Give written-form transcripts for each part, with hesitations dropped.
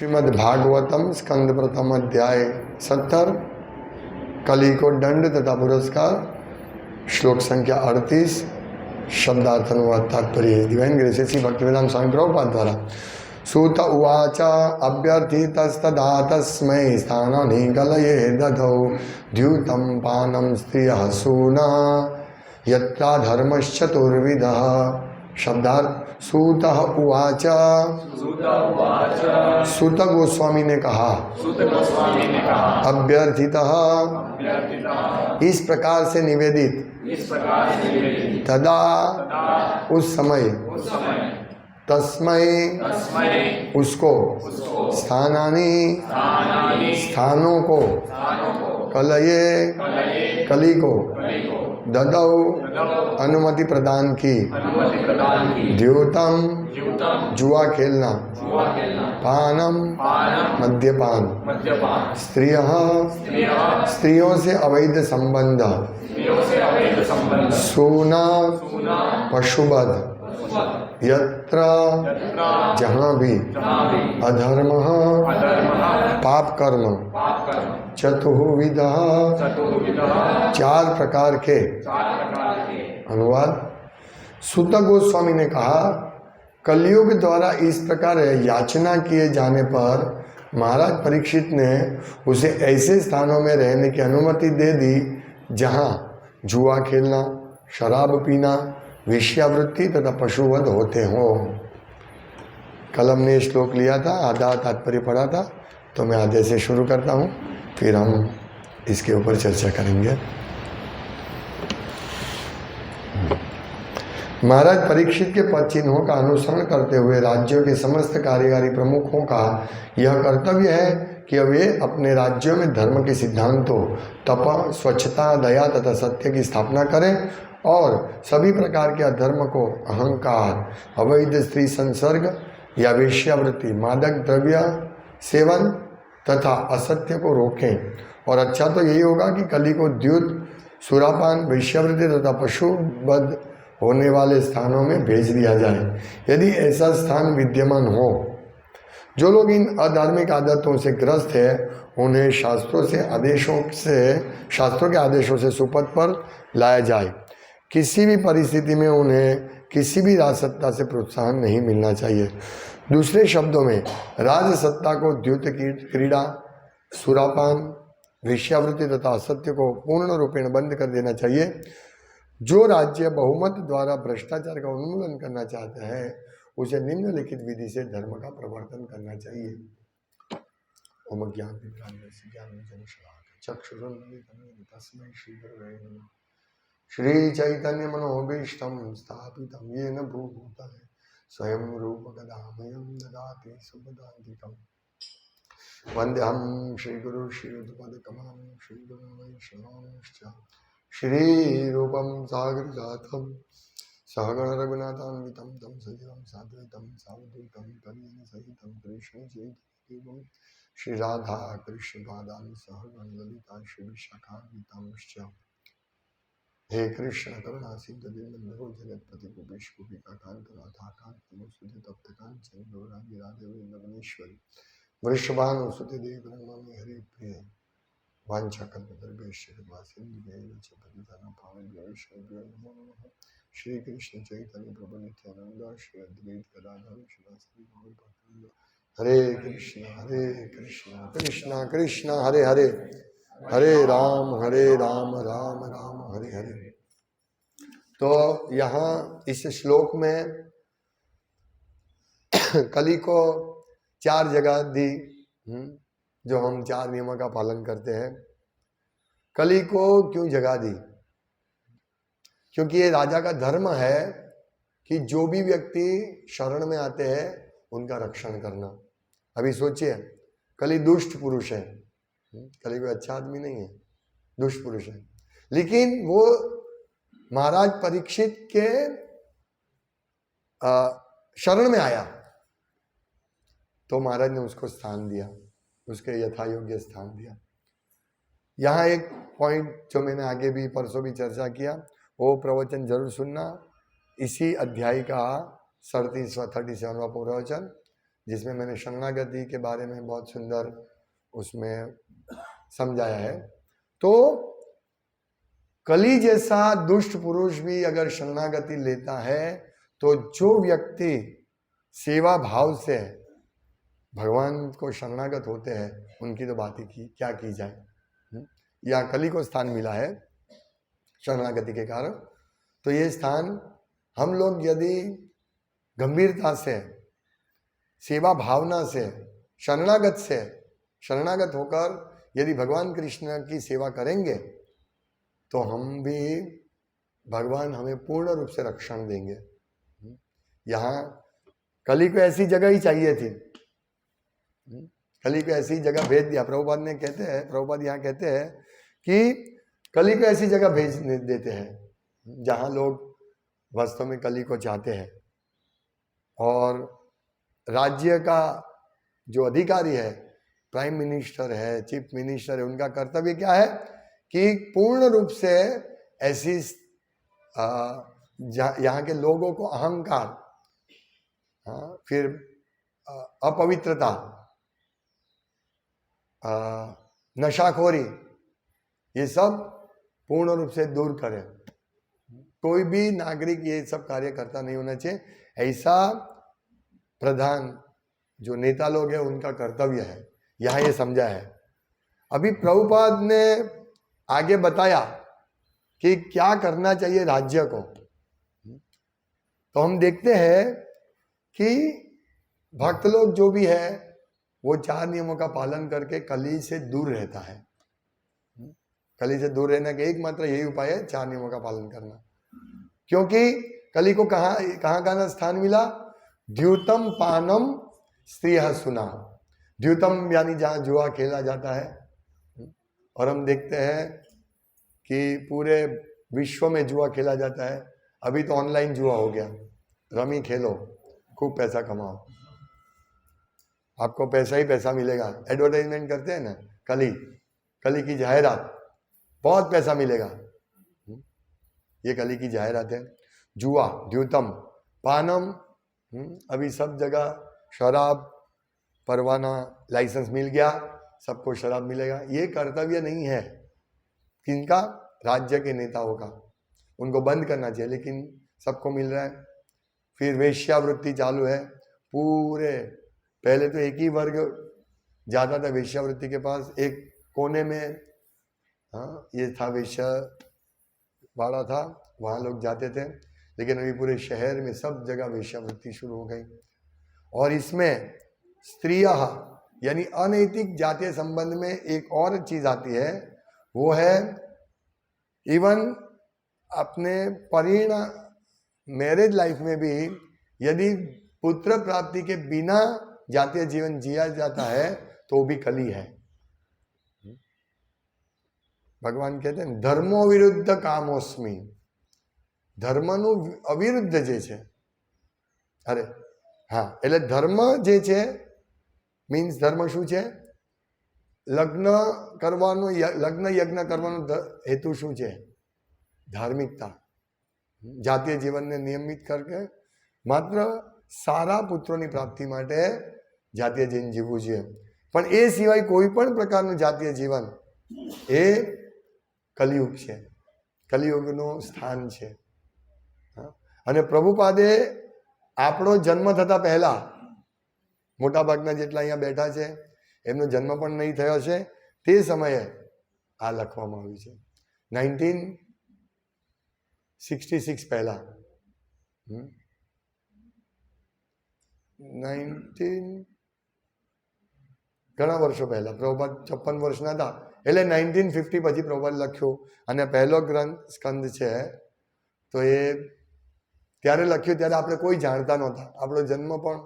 श्रीमद् भागवतम स्कंद प्रथम अध्याय 70 कली को दंड तथा पुरस्कार श्लोक संख्या 38 शब्दार्थ अनुवाद तात्पर्य डिवाइन ग्रेस श्री भक्तिवेदांत स्वामी प्रभुपाद द्वारा सूत उवाच अभ्यर्थितस्तदा तस्मै स्थानानि कलये दधौ द्यूतं पानं स्त्रियः सूना यत्रा धर्मश्चतुर्विधः। शब्दार्थ सूत उवाच, सूत गोस्वामी ने कहा, अभ्यर्थितः इस प्रकार से निवेदित, तदा उस समय, तस्मै उसको, स्थानानि स्थानों को, कलये कली को, ददौ अनुमति प्रदान की, द्यूतम जुआ खेलना, पानम मद्यपान, स्त्रियों से अवैध संबंध, सूना पशुवध, यत्र जहाँ भी, अधर्म पाप कर्म, चतुर्विध चार प्रकार के। अनुवाद, सूत गोस्वामी ने कहा, कलयुग द्वारा इस प्रकार याचना किए जाने पर महाराज परीक्षित ने उसे ऐसे स्थानों में रहने की अनुमति दे दी जहाँ जुआ खेलना, शराब पीना, वेश्यावृत्ति तथा पशुवध होते हों। कल हमने श्लोक लिया था, आधा तात्पर्य पढ़ा था, तो मैं आधे से शुरू करता हूँ, फिर हम इसके ऊपर चर्चा करेंगे। महाराज परीक्षित के पद चिन्हों का अनुसरण करते हुए राज्यों के समस्त कार्यकारी प्रमुखों का यह कर्तव्य है कि वे अपने राज्यों में धर्म के सिद्धांतों, तप, स्वच्छता, दया तथा सत्य की स्थापना करें और सभी प्रकार के अधर्म को, अहंकार, अवैध स्त्री संसर्ग या वेश्यावृत्ति, मादक द्रव्य सेवन तथा असत्य को रोकें। और अच्छा तो यही होगा कि कली को द्यूत, सुरापान, वेश्यावृत्ति तथा पशुवध होने वाले स्थानों में भेज दिया जाए। यदि ऐसा स्थान विद्यमान हो, जो लोग इन अधार्मिक आदतों से ग्रस्त है, उन्हें शास्त्रों के आदेशों से सुपथ पर लाया जाए। किसी भी परिस्थिति में उन्हें किसी भी राजसत्ता से प्रोत्साहन नहीं मिलना चाहिए। दूसरे शब्दों में, राजसत्ता को द्यूत क्रीड़ा, सुरापान, वेश्यावृत्ति तथा असत्य को पूर्ण रूपेण बंद कर देना चाहिए। जो राज्य बहुमत द्वारा भ्रष्टाचार का उन्मूलन करना चाहता है, उसे निम्नलिखित विधि से धर्म का प्रवर्तन करना चाहिए। ओम ज्ञान श्री चैतन्य मनोभीष्टं स्थापितं येन भूतले स्वयं रूप गदामयं ददाति सुपदान्तिकम्। वन्देऽहं श्रीगुरु श्रीयुतपदकमलं श्रीगुरुं वैष्णवांश्च श्रीरूपं सागरजातं सहगण रघुनाथान्वितं तं सजीवं साद्वैतं सावधूतं तमेन सहितं कृष्णचैतन्यदेवं श्रीराधा कृष्णपादान् सहगण ललिता श्रीविशाखान्वितांश्च। हे कृष्ण करुणा सिंधु दीनबंधु जगतपति गोपेश गोपिका कांत राधाकांत नमोस्तुते तप्त कांचन गौरांगी राधे वृंदावनेश्वरी वृषभानुसुते देवी नमामि हरि प्रिय वाञ्छाकल्पतरुभ्यश्च कृपा सिन्धुभ्यैव च पतितानां पावनेभ्यो नमो नमः। श्री कृष्ण चैतन्य प्रभु नित्यानंद श्री अद्वैत गदाधर श्रीवासदि गौर भक्तवृंद। हरे कृष्ण कृष्ण कृष्ण हरे हरे, हरे राम राम राम हरे हरे। तो यहाँ इस श्लोक में कली को 4 जगह दी, जो हम 4 नियमों का पालन करते हैं। कली को क्यों जगह दी? क्योंकि ये राजा का धर्म है कि जो भी व्यक्ति शरण में आते हैं उनका रक्षण करना। अभी सोचिए, कली दुष्ट पुरुष है, कली कोई अच्छा आदमी नहीं है, दुष्ट पुरुष है, लेकिन वो महाराज परीक्षित के शरण में आया तो महाराज ने उसको स्थान दिया, उसके यथा योग्य स्थान दिया। यहाँ एक पॉइंट जो मैंने आगे भी परसों भी चर्चा किया, वो प्रवचन जरूर सुनना। इसी अध्याय का 37वां प्रवचन जिसमें मैंने शरणागति के बारे में बहुत सुंदर उसमें समझाया है। तो कली जैसा दुष्ट पुरुष भी अगर शरणागति लेता है तो जो व्यक्ति सेवा भाव से भगवान को शरणागत होते हैं उनकी तो बात ही क्या की जाए। यहाँ कली को स्थान मिला है शरणागति के कारण। तो ये स्थान हम लोग यदि गंभीरता से, सेवा भावना से, शरणागत होकर यदि भगवान कृष्ण की सेवा करेंगे तो हम भी, भगवान हमें पूर्ण रूप से रक्षण देंगे। यहाँ कली को ऐसी जगह ही चाहिए थी, कली को ऐसी जगह भेज दिया। प्रभुपाद यहाँ कहते हैं कि कली को ऐसी जगह भेज देते हैं जहाँ लोग वास्तव में कली को चाहते हैं। और राज्य का जो अधिकारी है, प्राइम मिनिस्टर है, चीफ मिनिस्टर है, उनका कर्तव्य क्या है कि पूर्ण रूप से ऐसी यहाँ के लोगों को अहंकार, फिर अपवित्रता, नशाखोरी, ये सब पूर्ण रूप से दूर करें। कोई भी नागरिक ये सब कार्य करता नहीं होना चाहिए। ऐसा प्रधान जो नेता लोग हैं उनका कर्तव्य है, यहाँ ये समझा है। अभी प्रभुपाद ने आगे बताया कि क्या करना चाहिए राज्य को। तो हम देखते हैं कि भक्त लोग जो भी है वो 4 नियमों का पालन करके कली से दूर रहता है। कली से दूर रहने का एकमात्र यही उपाय है 4 नियमों का पालन करना। क्योंकि कली को कहाँ स्थान मिला? द्यूतम पानम स्त्रियः सुना। द्यूतम यानी जहाँ जुआ खेला जाता है। और हम देखते हैं कि पूरे विश्व में जुआ खेला जाता है। अभी तो ऑनलाइन जुआ हो गया, रमी खेलो, खूब पैसा कमाओ, आपको पैसा ही पैसा मिलेगा। एडवर्टाइजमेंट करते हैं ना, कली की जाहिरात, बहुत पैसा मिलेगा, ये कली की जाहिरात है। जुआ, द्यूतम, पानम, अभी सब जगह शराब, परवाना, लाइसेंस मिल गया, सबको शराब मिलेगा। ये कर्तव्य नहीं है किनका? राज्य के नेताओं का। उनको बंद करना चाहिए, लेकिन सबको मिल रहा है। फिर वेश्यावृत्ति चालू है पूरे। पहले तो एक ही वर्ग जाता था वेश्यावृत्ति के पास, एक कोने में ये था, वेश्यावाड़ा था, वहाँ लोग जाते थे। लेकिन अभी पूरे शहर में सब जगह वेश्यावृत्ति शुरू हो गई। और इसमें स्त्रियां यानी अनैतिक जातीय संबंध में एक और चीज आती है, वो है इवन अपने मैरिज लाइफ में भी यदि पुत्र प्राप्ति के बिना जातीय जीवन जिया जाता है तो वो भी कली है। भगवान कहते हैं धर्मो विरुद्ध कामोस्मी। धर्मनु अविरुद्ध जे છે, અરે હા, એટલે ધર્મ જે છે મીન્સ ધર્મ શું છે? લગ્ન યજ્ઞ કરવાનો હેતુ શું છે? ધાર્મિકતા, જાતીય જીવનને નિયમિત કરકે માત્ર સારા પુત્રોની પ્રાપ્તિ માટે જાતીય જીવન જીવવું જોઈએ। પણ એ સિવાય કોઈ પણ પ્રકારનું જાતીય જીવન એ કલિયુગ છે, કલિયુગનું સ્થાન છે। અને પ્રભુપાદે આપણો જન્મ થતા પહેલા, મોટા ભાગના જેટલા અહીંયા બેઠા છે એમનો જન્મ પણ નહીં થયો છે, તે સમયે આ લખવામાં આવ્યું છે 1966 પહેલા। 19 ઘણા વર્ષો પહેલા, પ્રભુપાદ 56 વર્ષના હતા, એટલે 1950 પછી પ્રભુપાદ લખ્યું। અને પહેલો ગ્રંથ સ્કંદ છે તો એ ત્યારે લખ્યું ત્યારે આપણે કોઈ જાણતા નહોતા, આપણો જન્મ પણ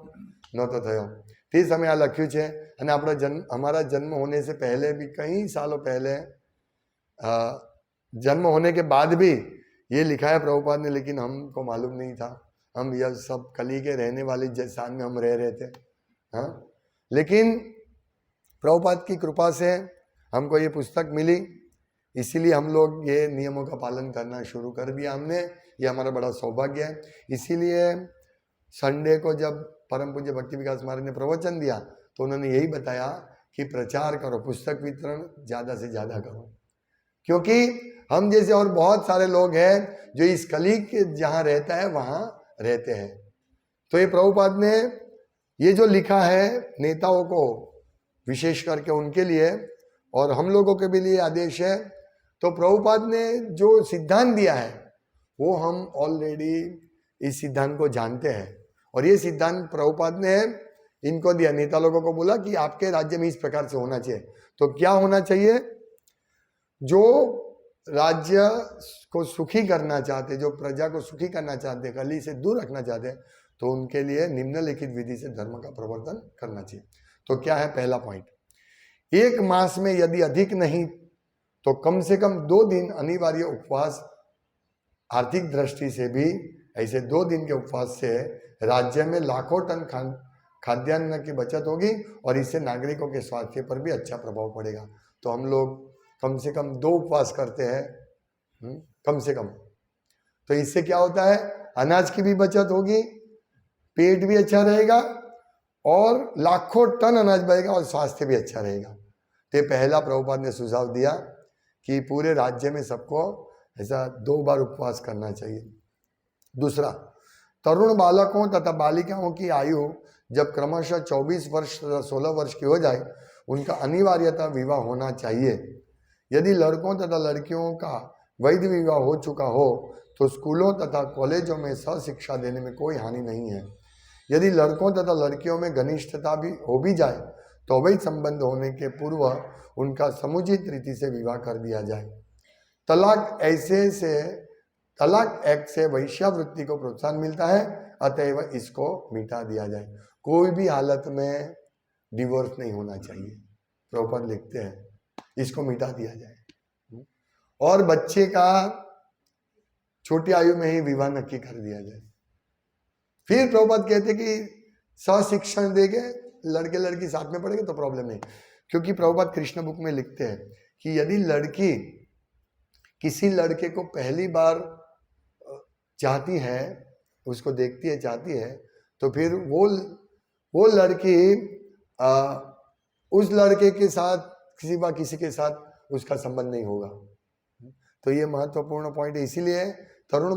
નહોતો થયો, તે સમયે આ લખ્યું છે। અને हमारा जन्म होने से पहले भी कई सालों पहले, जन्म होने के बाद भी ये लिखा है प्रभुपाद ने, लेकिन हमको मालूम नहीं था। हम यह सब कली के रहने वाले स्थान में हम रह रहे थे। हाँ, लेकिन प्रभुपाद की कृपा से हमको ये पुस्तक मिली, इसीलिए हम लोग ये नियमों का पालन करना शुरू कर दिया हमने। ये हमारा बड़ा सौभाग्य है। इसीलिए संडे को जब परम पूज्य भक्ति विकास महाराज ने प्रवचन दिया तो उन्होंने यही बताया कि प्रचार करो, पुस्तक वितरण ज़्यादा से ज़्यादा करो, क्योंकि हम जैसे और बहुत सारे लोग हैं जो इस कली के जहाँ रहता है वहाँ रहते हैं। तो ये प्रभुपाद ने ये जो लिखा है नेताओं को विशेष करके उनके लिए और हम लोगों के भी लिए आदेश है। तो प्रभुपाद ने जो सिद्धांत दिया है वो हम ऑलरेडी इस सिद्धांत को जानते हैं और ये सिद्धांत प्रभुपाद ने इनको दिया, नेता लोगों को बोला कि आपके राज्य में इस प्रकार से होना चाहिए। तो क्या होना चाहिए? जो राज्य को सुखी करना चाहते, जो प्रजा को सुखी करना चाहते, कली से दूर रखना चाहते, तो उनके लिए निम्नलिखित विधि से धर्म का प्रवर्तन करना चाहिए। तो क्या है पहला पॉइंट? एक मास में यदि अधिक नहीं तो कम से कम 2 दिन अनिवार्य उपवास। आर्थिक दृष्टि से भी ऐसे 2 दिन के उपवास से राज्य में लाखों टन खाद्यान्न की बचत होगी और इससे नागरिकों के स्वास्थ्य पर भी अच्छा प्रभाव पड़ेगा। तो हम लोग कम से कम 2 उपवास करते हैं कम से कम। तो इससे क्या होता है? अनाज की भी बचत होगी, पेट भी अच्छा रहेगा और लाखों टन अनाज बचेगा और स्वास्थ्य भी अच्छा रहेगा। तो पहला प्रभुपाद ने सुझाव दिया कि पूरे राज्य में सबको ऐसा 2 बार उपवास करना चाहिए। दूसरा, तरुण बालकों तथा बालिकाओं की आयु जब क्रमशः 24 वर्ष तथा 16 वर्ष की हो जाए उनका अनिवार्यतः विवाह होना चाहिए। यदि लड़कों तथा लड़कियों का वैध विवाह हो चुका हो तो स्कूलों तथा कॉलेजों में सहशिक्षा देने में कोई हानि नहीं है। यदि लड़कों तथा लड़कियों में घनिष्ठता भी हो भी जाए तो अवैध संबंध होने के पूर्व उनका समुचित रीति से विवाह कर दिया जाए। तलाक एक्ट से वैश्यावृत्ति को प्रोत्साहन मिलता है, अतएव इसको मिटा दिया जाए। कोई भी हालत में डिवोर्स नहीं होना चाहिए, प्रभुपाद लिखते हैं, इसको मिटा दिया जाए। और बच्चे का छोटी आयु में ही विवाह नक्की कर दिया जाए। फिर प्रभुपाद कहते कि सशिक्षण देंगे, लड़के लड़की साथ में पढ़ेंगे तो प्रॉब्लम नहीं, क्योंकि प्रभुपाद कृष्ण बुक में लिखते हैं कि यदि लड़की किसी लड़के को पहली बार चाहती है, उसको देखती है, चाहती है, तो फिर वो लड़की उस लड़के के साथ किसी के साथ उसका संबंध नहीं होगा। तो ये महत्वपूर्ण पॉइंट है। इसीलिए तरुण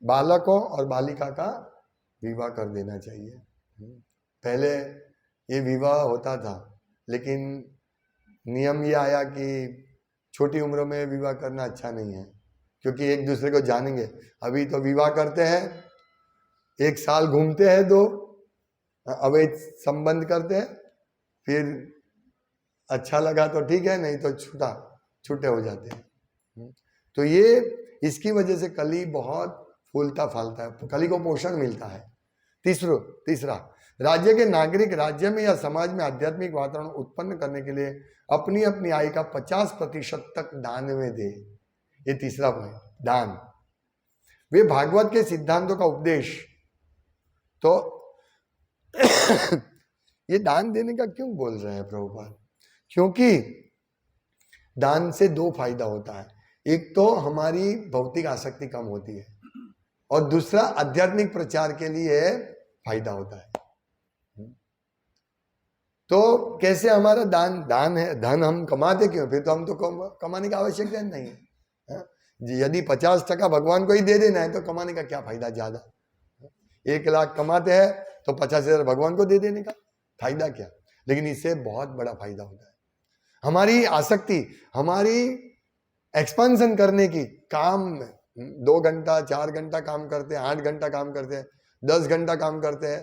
बालकों और बालिका का विवाह कर देना चाहिए। पहले ये विवाह होता था, लेकिन नियम ये आया कि छोटी उम्र में विवाह करना अच्छा नहीं है, क्योंकि एक दूसरे को जानेंगे। अभी तो विवाह करते हैं, 1 साल घूमते हैं, 2 अवैध संबंध करते हैं, फिर अच्छा लगा तो ठीक है, नहीं तो छूटे हो जाते हैं। तो ये इसकी वजह से कली बहुत फूलता फालता है, कली को पोषण मिलता है। तीसरा, राज्य के नागरिक राज्य में या समाज में आध्यात्मिक वातावरण उत्पन्न करने के लिए अपनी अपनी आय का 50% तक दान में दे। ये तीसरा पॉइंट, दान। वे भागवत के सिद्धांतों का उपदेश। तो ये दान देने का क्यों बोल रहे हैं प्रभुपाद? क्योंकि दान से 2 फायदा होता है। एक तो हमारी भौतिक आसक्ति कम होती है और दूसरा आध्यात्मिक प्रचार के लिए फायदा होता है। तो कैसे हमारा दान है, धन हम कमाते क्यों? फिर तो हम तो कमाने की आवश्यकता नहीं है। यदि 50% भगवान को ही दे देना है तो कमाने का क्या फायदा? ज्यादा 1 लाख कमाते हैं तो 50,000 भगवान को दे देने का फायदा क्या? लेकिन इससे बहुत बड़ा फायदा होता है। हमारी आसक्ति, हमारी एक्सपेंशन करने की, काम में 2 घंटा 4 घंटा काम करते हैं, 8 घंटा काम करते हैं, 10 घंटा काम करते हैं,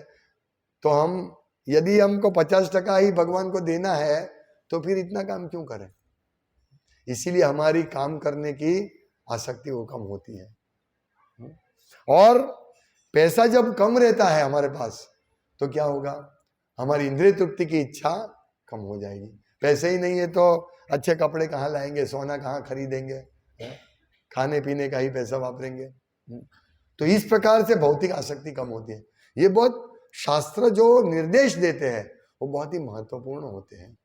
तो यदि हमको 50% ही भगवान को देना है तो फिर इतना काम क्यों करें? इसीलिए हमारी काम करने की आसक्ति वो कम होती है। और पैसा जब कम रहता है हमारे पास तो क्या होगा? हमारी इंद्रिय तृप्ति की इच्छा कम हो जाएगी। पैसे ही नहीं है तो अच्छे कपड़े कहाँ लाएंगे, सोना कहाँ खरीदेंगे, खाने पीने का ही पैसा वापरेंगे। तो इस प्रकार से भौतिक आसक्ति कम होती है। ये बहुत शास्त्र जो निर्देश देते हैं वो बहुत ही महत्वपूर्ण होते हैं।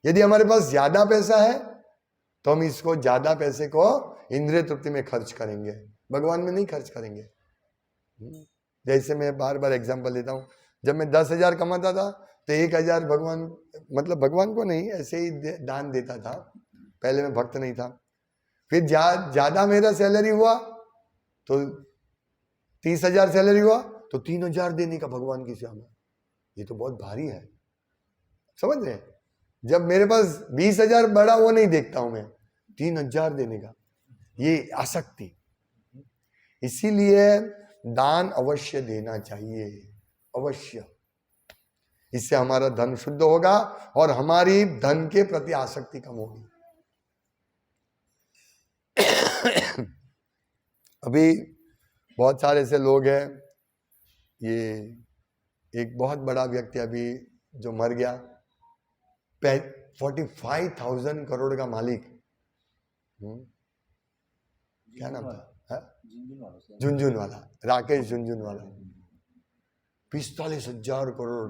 यदि हमारे पास ज्यादा पैसा है तो हम इसको, ज्यादा पैसे को इंद्रिय तृप्ति में खर्च करेंगे, भगवान में नहीं खर्च करेंगे। जैसे मैं बार बार एग्जांपल देता हूँ, जब मैं 10,000 कमाता था तो 1,000 भगवान, मतलब भगवान को नहीं, ऐसे ही दान देता था। पहले मैं भक्त नहीं था। फिर ज्यादा मेरा सैलरी हुआ तो 30,000 सैलरी हुआ तो 3,000 देने का भगवान की सेवा में। ये तो बहुत भारी है, समझ रहे हैं? जब मेरे पास 20,000 बड़ा वो नहीं देखता हूं मैं, 3,000 देने का, ये आसक्ति। इसीलिए दान अवश्य देना चाहिए, अवश्य। इससे हमारा धन शुद्ध होगा और हमारी धन के प्रति आसक्ति कम होगी। अभी बहुत सारे ऐसे लोग हैं, ये एक बहुत बड़ा व्यक्ति अभी जो मर गया, 45,000 करोड़ का मालिक, क्या नाम था? झुनझुनवाला, राकेश झुनझुनवाला, 45,000 करोड़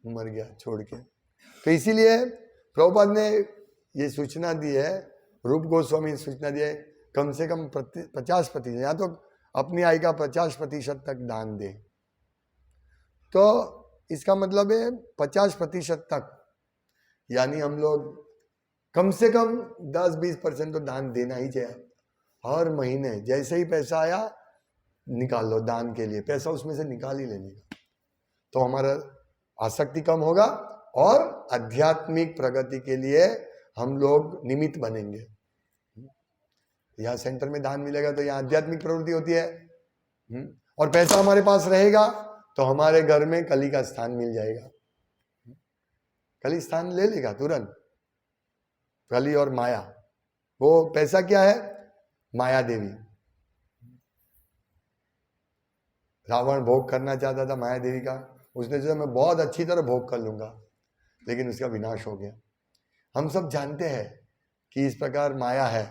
मर गया छोड़ के। तो इसीलिए प्रभुपाद ने ये सूचना दी है, रूप गोस्वामी ने सूचना दी है, कम से कम 50%, या तो अपनी आय का 50% तक दान दे। तो इसका मतलब है 50% तक, यानी हम लोग कम से कम 10-20% तो दान देना ही चाहिए हर महीने। जैसे ही पैसा आया निकाल लो दान के लिए, पैसा उसमें से निकाल ही लेने का, तो हमारा आसक्ति कम होगा और आध्यात्मिक प्रगति के लिए हम लोग निमित्त बनेंगे। यहाँ सेंटर में दान मिलेगा तो यहाँ आध्यात्मिक प्रवृत्ति होती है, और पैसा हमारे पास रहेगा तो हमारे घर में कली का स्थान मिल जाएगा। कली स्थान ले लेगा तुरंत, कली और माया। वो पैसा क्या है? माया देवी। रावण भोग करना चाहता था माया देवी का, उसने सोचा मैं बहुत अच्छी तरह भोग कर लूंगा, लेकिन उसका विनाश हो गया। हम सब जानते हैं कि इस प्रकार माया है,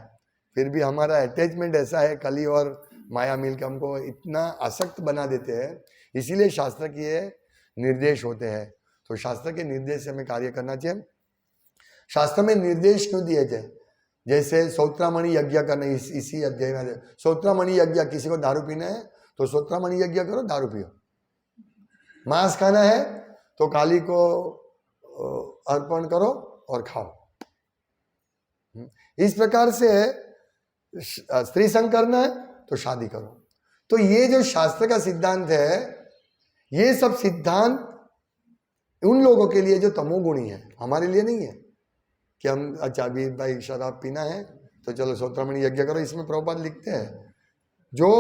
फिर भी हमारा अटैचमेंट ऐसा है, कली और माया मिलकर हमको इतना आसक्त बना देते हैं। इसीलिए शास्त्र के निर्देश होते हैं, तो शास्त्र के निर्देश से हमें कार्य करना चाहिए। शास्त्र में निर्देश क्यों दिए जाए? जैसे सौत्रामणि यज्ञ करना, इसी अध्याय में सौत्रामणि यज्ञ, किसी को दारू पीना है तो सौत्रामणि यज्ञ करो, दारू पियो। मांस खाना है तो काली को अर्पण करो और खाओ। इस प्रकार से स्त्री संग करना है तो शादी करो। तो ये जो शास्त्र का सिद्धांत है, ये सब सिद्धांत उन लोगों के लिए जो तमोगुणी है, हमारे लिए नहीं है कि हम अच्छा अभी भाई शराब पीना है तो चलो सौत्रामणि यज्ञ करो। इसमें प्रभुपाद लिखते हैं जो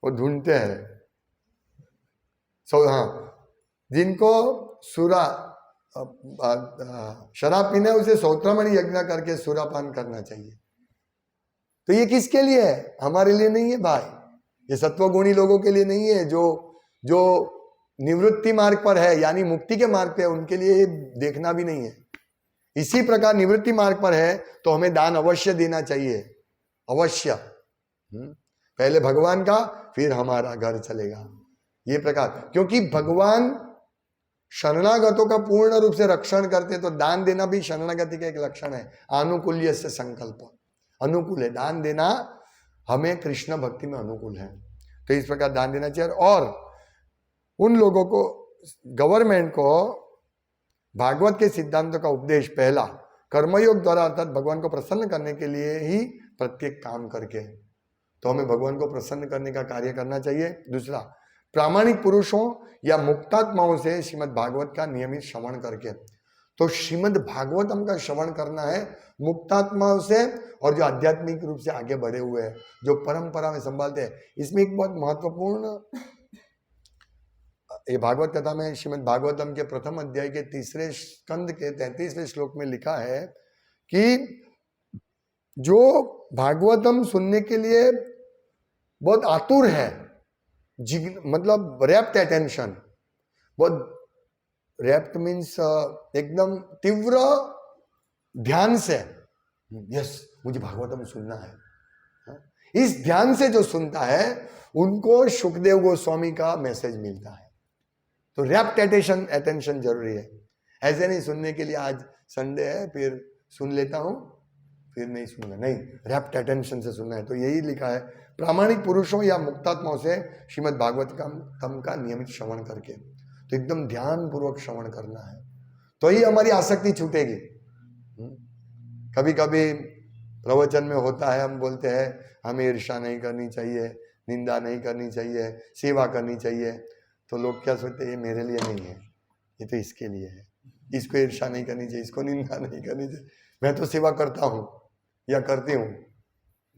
वो ढूंढते हैं जिनको सुरा शराब पीना है उसे सौत्रामणि यज्ञ करके सुरापान करना चाहिए। तो ये किसके लिए है? हमारे लिए नहीं है भाई, ये सत्वगुणी लोगों के लिए नहीं है, जो निवृत्ति मार्ग पर है, यानी मुक्ति के मार्ग पे है, उनके लिए देखना भी नहीं है। इसी प्रकार निवृत्ति मार्ग पर है तो हमें दान अवश्य देना चाहिए, अवश्य। पहले भगवान का, फिर हमारा घर चलेगा, ये प्रकार। क्योंकि भगवान शरणागतों का पूर्ण रूप से रक्षण करते, तो दान देना भी शरणागति का एक लक्षण है। आनुकूल्य से संकल्प, अनुकूल है दान देना, हमें कृष्ण भक्ति में अनुकूल है, तो इस प्रकार दान देना चाहिए। और उन लोगों को, गवर्नमेंट को भागवत के सिद्धांतों का उपदेश पहला कर्मयोग द्वारा, अर्थात भगवान को प्रसन्न करने के लिए ही प्रत्येक काम करके, तो हमें भगवान को प्रसन्न करने का कार्य करना चाहिए। दूसरा, प्रामाणिक पुरुषों या मुक्तात्माओं से श्रीमद् भागवत का नियमित श्रवण करके, तो श्रीमद् भागवतम का श्रवण करना है मुक्तात्माओं से, और जो आध्यात्मिक रूप से आगे बढ़े हुए हैं, जो परंपरा में संभालते हैं। इसमें एक बहुत महत्वपूर्ण, ये भागवत कथा में श्रीमद् भागवतम के प्रथम अध्याय के 3 स्कंद के 33वें श्लोक में लिखा है कि जो भागवतम सुनने के लिए बहुत आतुर है, मतलब रैप्ट अटेंशन, बहुत रैप्ट मीन्स एकदम तीव्र ध्यान से, यस मुझे भागवतम सुनना है, इस ध्यान से जो सुनता है उनको सुखदेव गोस्वामी का मैसेज मिलता है। तो रैप्ट अटेंशन जरूरी है। ऐसे नहीं सुनने के लिए आज संडे है फिर सुन लेता हूं, फिर नहीं सुनूंगा, नहीं, रैप्ट अटेंशन से सुनना है। तो यही लिखा है, प्रामाणिक पुरुषों या मुक्तात्माओं से श्रीमद् भागवत का नियमित श्रवण करके। तो एकदम ध्यान पूर्वक श्रवण करना है, तो ही हमारी आसक्ति छूटेगी। कभी कभी प्रवचन में होता है, हम बोलते हैं हमें ईर्ष्या नहीं करनी चाहिए, निंदा नहीं करनी चाहिए, सेवा करनी चाहिए। तो लोग क्या सोचते हैं, ये मेरे लिए नहीं है, ये तो इसके लिए है, इसको ईर्ष्या नहीं करनी चाहिए, इसको निंदा नहीं करनी चाहिए, मैं तो सेवा करता हूँ या करती हूँ,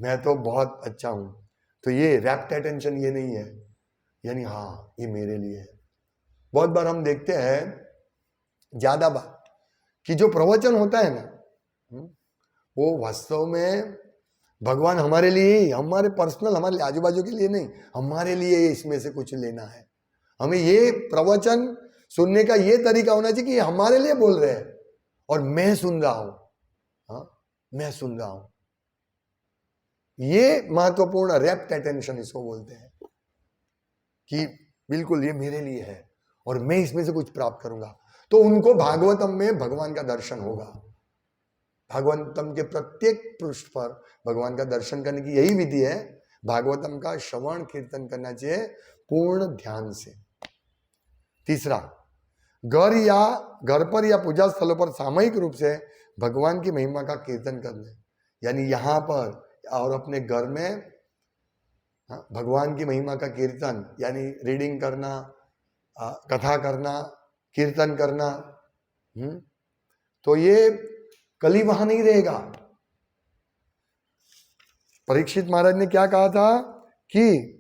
मैं तो बहुत अच्छा हूँ। तो ये रैप्ट अटेंशन ये नहीं है, यानी हाँ ये मेरे लिए है। बहुत बार हम देखते हैं, ज्यादा बार, कि जो प्रवचन होता है ना, वो वास्तव में भगवान हमारे लिए ही, हमारे पर्सनल, हमारे लिए, आजू बाजू के लिए नहीं, हमारे लिए इसमें से कुछ लेना है। हमें ये प्रवचन सुनने का ये तरीका होना चाहिए कि ये हमारे लिए बोल रहे हैं और मैं सुन रहा हूं। हाँ, मैं सुन रहा हूं, ये महत्वपूर्ण रैप्ट अटेंशन इसको बोलते हैं, कि बिल्कुल ये मेरे लिए है और मैं इसमें से कुछ प्राप्त करूंगा। तो उनको भागवतम में भगवान का दर्शन होगा। भागवतम के प्रत्येक पृष्ठ पर भगवान का दर्शन करने की यही विधि है। भागवतम का श्रवण कीर्तन करना चाहिए पूर्ण ध्यान से। तीसरा, घर पर या पूजा स्थलों पर सामूहिक रूप से भगवान की महिमा का कीर्तन करना, यानी यहां पर और अपने घर में भगवान की महिमा का कीर्तन, यानी रीडिंग करना, कथा करना, कीर्तन करना। तो ये कली वहां नहीं रहेगा। परीक्षित महाराज ने क्या कहा था कि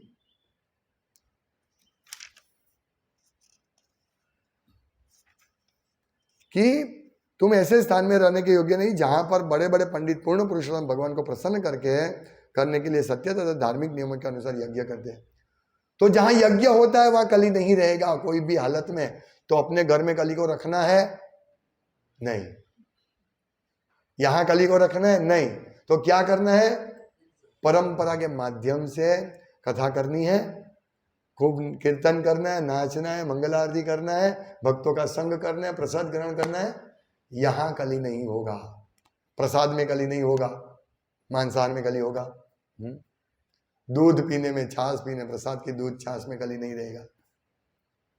तुम ऐसे स्थान में रहने के योग्य नहीं जहां पर बड़े बड़े पंडित पूर्ण पुरुषोत्तम भगवान को प्रसन्न करने के लिए सत्य तथा धार्मिक नियमों के अनुसार यज्ञ करते हैं। तो जहां यज्ञ होता है वहां कली नहीं रहेगा कोई भी हालत में। तो अपने घर में कली को रखना है नहीं, यहां कली को रखना है नहीं, तो क्या करना है, परंपरा के माध्यम से कथा करनी है, खूब कीर्तन करना है, नाचना है, मंगल आरती करना है, भक्तों का संग करना है, प्रसाद ग्रहण करना है। यहां कली नहीं होगा, प्रसाद में कली नहीं होगा, मांसाहार में कली होगा, दूध पीने में, छाछ पीने, प्रसाद की दूध छाछ में कली नहीं रहेगा।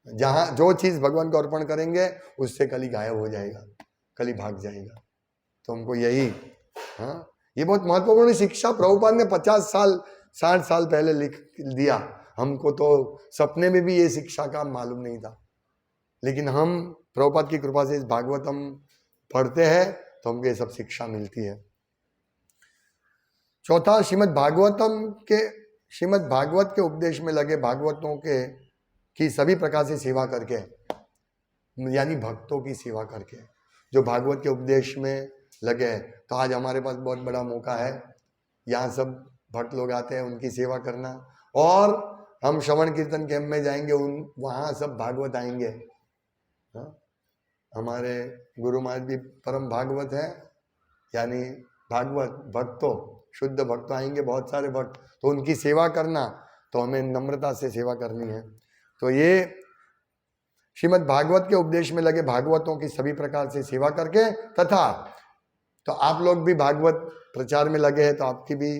जहां जो चीज भगवान को अर्पण करेंगे उससे कली गायब हो जाएगा, कली भाग जाएगा। तो हमको यही, ये बहुत महत्वपूर्ण शिक्षा प्रभुपाद ने 50 साल 60 साल पहले लिख दिया। हमको तो सपने में भी ये शिक्षा का मालूम नहीं था, लेकिन हम प्रभुपाद की कृपा से इस भागवतम पढ़ते हैं तो हमको ये सब शिक्षा मिलती है। चौथा, श्रीमद् भागवत के उपदेश में लगे भागवतों की सभी प्रकार से सेवा करके, यानी भक्तों की सेवा करके, जो भागवत के उपदेश में लगे। तो आज हमारे पास बहुत बड़ा मौका है, यहाँ सब भक्त लोग आते हैं, उनकी सेवा करना। और हम श्रवण कीर्तन कैंप में जाएंगे, वहाँ सब भागवत आएंगे। हमारे गुरु महाराज भी परम भागवत है, यानी भागवत भक्तों, शुद्ध भक्त आएंगे, बहुत सारे भक्त, तो उनकी सेवा करना, तो हमें नम्रता से सेवा करनी है। तो ये श्रीमद् भागवत के उपदेश में लगे भागवतों की सभी प्रकार से सेवा करके, तथा तो आप लोग भी भागवत प्रचार में लगे हैं, तो आपकी भी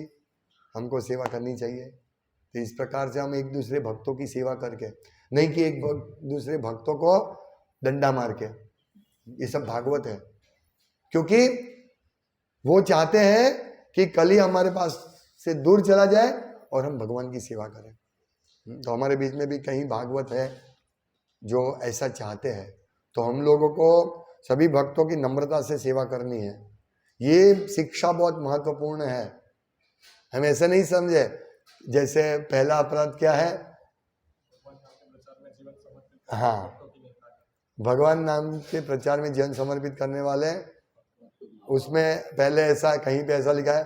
हमको सेवा करनी चाहिए। तो इस प्रकार से हम एक दूसरे भक्तों की सेवा करके, नहीं कि एक दूसरे भक्तों को डंडा मार के, ये सब भागवत है। क्योंकि वो चाहते हैं कि कली हमारे पास से दूर चला जाए और हम भगवान की सेवा करें। तो हमारे बीच में भी कहीं भागवत है जो ऐसा चाहते हैं, तो हम लोगों को सभी भक्तों की नम्रता से सेवा करनी है। ये शिक्षा बहुत महत्वपूर्ण है। हम ऐसे नहीं समझे जैसे पहला अपराध क्या है, हाँ, भगवान नाम के प्रचार में जीवन समर्पित करने वाले, उसमें पहले ऐसा कहीं पे ऐसा लिखा है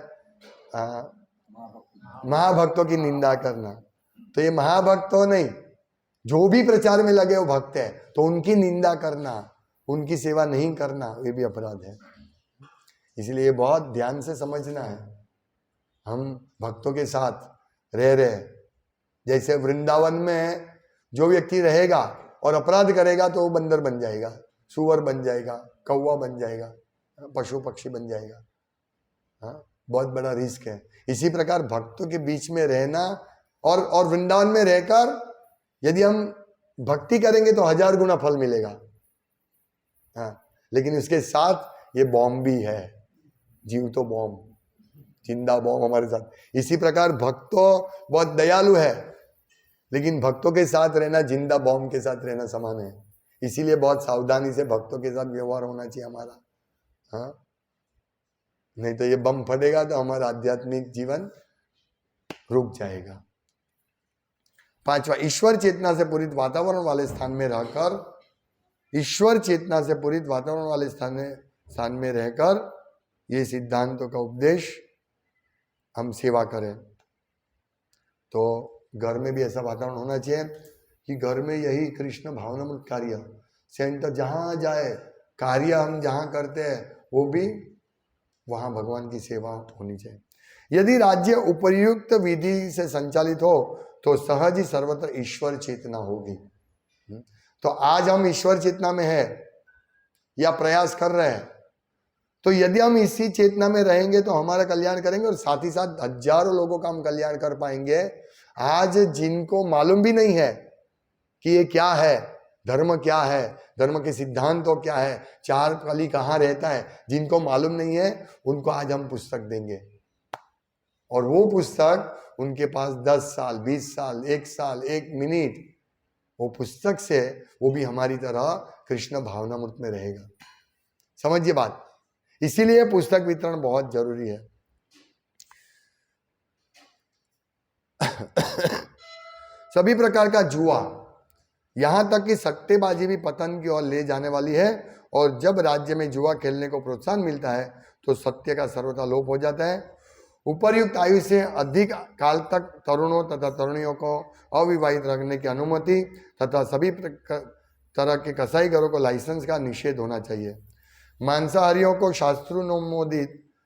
महाभक्तों की निंदा करना। तो ये महाभक्तों नहीं, जो भी प्रचार में लगे वो भक्त है, तो उनकी निंदा करना, उनकी सेवा नहीं करना, ये भी अपराध है। इसलिए बहुत ध्यान से समझना है। हम भक्तों के साथ रह रहे, जैसे वृंदावन में जो व्यक्ति रहेगा और अपराध करेगा तो वो बंदर बन जाएगा, सुअर बन जाएगा, कौवा बन जाएगा, पशु पक्षी बन जाएगा। हाँ, बहुत बड़ा रिस्क है। इसी प्रकार भक्तों के बीच में रहना और वृंदावन में रहकर यदि हम भक्ति करेंगे तो 1000 गुना फल मिलेगा। हाँ, लेकिन उसके साथ ये बॉम्ब भी है, जीव तो बॉम्ब, जिंदा बॉम्ब हमारे साथ। इसी प्रकार भक्त तो बहुत दयालु है, लेकिन भक्तों के साथ रहना जिंदा बॉम्ब के साथ रहना समान है। इसीलिए बहुत सावधानी से भक्तों के साथ व्यवहार होना चाहिए हमारा। हाँ, नहीं तो ये बम फटेगा तो हमारा आध्यात्मिक जीवन रुक जाएगा। 5वां, ईश्वर चेतना से पूरित वातावरण वाले स्थान में रहकर, ईश्वर चेतना से पूरित वातावरण वाले स्थान में रहकर ये सिद्धांतों का उपदेश हम सेवा करें। तो घर में भी ऐसा वातावरण होना चाहिए कि घर में यही कृष्ण भावनामृत कार्य सेंटर जहाँ जाए, कार्य हम जहाँ करते हैं वो भी वहाँ भगवान की सेवा होनी चाहिए। यदि राज्य उपयुक्त विधि से संचालित हो तो सहज ही सर्वत्र ईश्वर चेतना होगी। तो आज हम ईश्वर चेतना में है या प्रयास कर रहे हैं, तो यदि हम इसी चेतना में रहेंगे तो हमारा कल्याण करेंगे और साथ ही साथ हजारों लोगों का हम कल्याण कर पाएंगे। आज जिनको मालूम भी नहीं है कि ये क्या है, धर्म क्या है, धर्म के सिद्धांत तो क्या है, चार कली कहाँ रहता है, जिनको मालूम नहीं है उनको आज हम पुस्तक देंगे। और वो पुस्तक उनके पास 10 साल, 20 साल, 1 साल, 1 मिनट वो पुस्तक से वो भी हमारी तरह कृष्ण भावनामृत में रहेगा। समझिए बात। इसीलिए पुस्तक वितरण बहुत जरूरी है। सभी प्रकार का जुआ, यहां तक कि सट्टेबाजी भी पतन की ओर ले जाने वाली है। और जब राज्य में जुआ खेलने को प्रोत्साहन मिलता है तो सत्य का सर्वथा लोप हो जाता है। उपर्युक्त आयु से अधिक काल तक तरुणों तथा तरुणियों को अविवाहित रखने की अनुमति तथा सभी तरह के कसाई घरों को लाइसेंस का निषेध होना चाहिए। मांसाहारियों को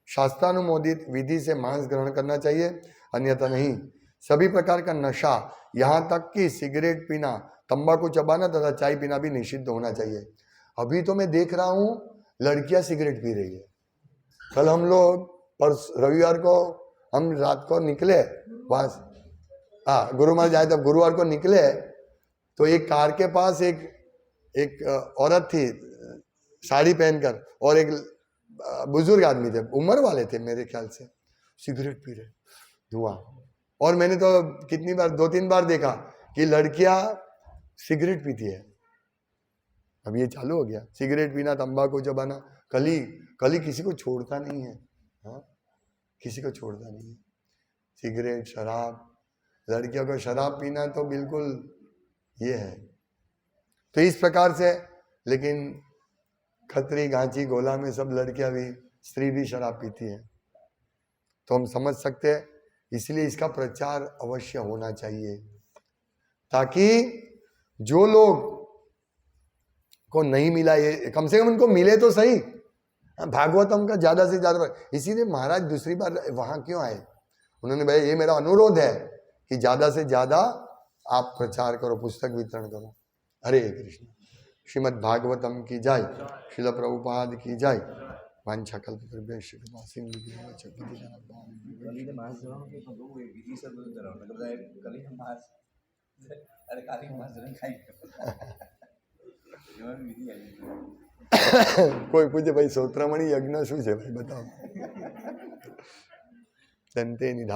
शास्त्रानुमोदित विधि से मांस ग्रहण करना चाहिए, अन्यथा नहीं। सभी प्रकार का नशा, यहाँ तक कि सिगरेट पीना, तंबाकू चबाना तथा चाय पीना भी निषिद्ध होना चाहिए। अभी तो मैं देख रहा हूँ लड़कियां सिगरेट पी रही है। कल हम लोग रविवार को हम रात को निकले वहां, गुरुवार जाए तब गुरुवार को निकले तो एक कार के पास एक औरत थी साड़ी पहनकर, और एक बुजुर्ग आदमी थे, उम्र वाले थे मेरे ख्याल से, सिगरेट पी रहे, धुआं। और मैंने तो कितनी बार, 2-3 बार देखा कि लड़कियां सिगरेट पीती है। अब ये चालू हो गया, सिगरेट पीना, तंबाकू चबाना। कली किसी को छोड़ता नहीं है। हाँ, किसी को छोड़ता नहीं है। सिगरेट, शराब, लड़कियों को शराब पीना तो बिल्कुल ये है। तो इस प्रकार से, लेकिन खत्री, गांची, गोला में सब लड़कियां भी, स्त्री भी शराब पीती है। तो हम समझ सकते हैं, इसलिए इसका प्रचार अवश्य होना चाहिए ताकि जो लोग को नहीं मिला ये कम से कम उनको मिले तो सही। भागवतम का ज्यादा से ज्यादा, इसीलिए महाराज दूसरी बार वहां क्यों आए? उन्होंने भाई ये मेरा अनुरोध है कि ज्यादा से ज्यादा आप प्रचार करो, पुस्तक वितरण करो। हरे कृष्ण। श्रीमद् भागवतम की जय, श्रील प्रभुपाद की जय। वांछा कल्पतरुभ्यश्च कृपा सिंधु કોઈ પૂછે ભાઈ સૌત્રામણી યજ્ઞ શું છે ભાઈ બતાવો. દંતે નિધા